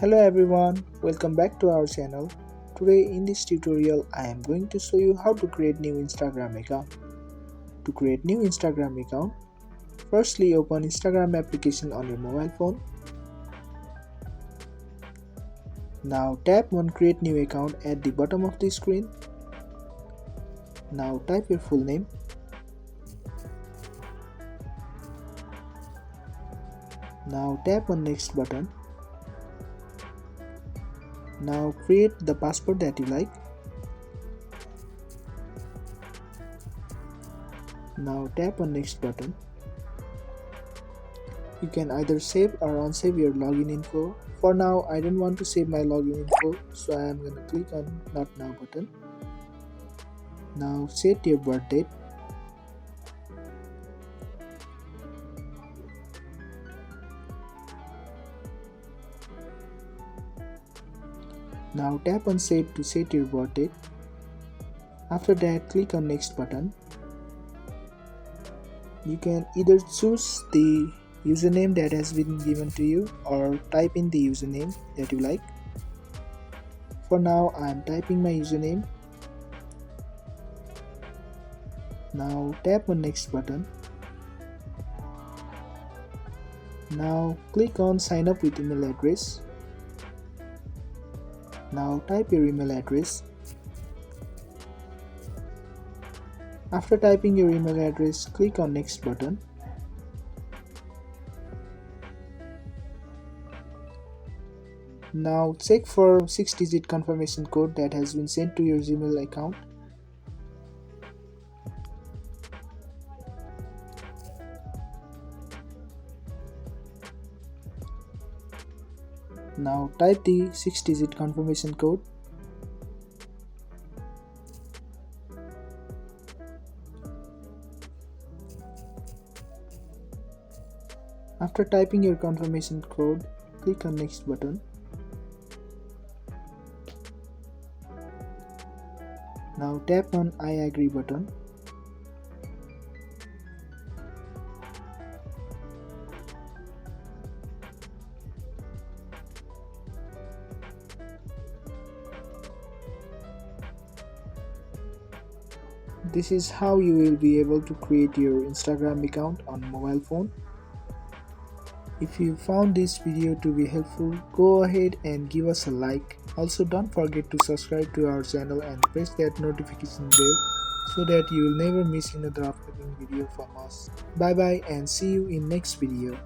Hello everyone, welcome back to our channel. Today in this tutorial I am going to show you how to create new Instagram account. To create new Instagram account, firstly open Instagram application on your mobile phone. Now tap on create new account at the bottom of the screen. Now type your full name. Now tap on next button. Now create the password that you like. Now tap on next button. You can either save or unsave your login info. For now I don't want to save my login info, so I am gonna click on not now button. Now set your birth date. Now tap on save to set your birth date. After that click on next button. You can either choose the username that has been given to you or type in the username that you like. For now I am typing my username. Now tap on next button. Now click on sign up with email address. Now type your email address. After typing your email address, click on next button. Now check for 6-digit confirmation code that has been sent to your Gmail account. Now type the 6-digit confirmation code. After typing your confirmation code, click on next button. Now tap on I agree button. This is how you will be able to create your Instagram account on mobile phone. If you found this video to be helpful, go ahead and give us a like. Also don't forget to subscribe to our channel and press that notification bell so that you will never miss another upcoming video from us. Bye bye and see you in next video.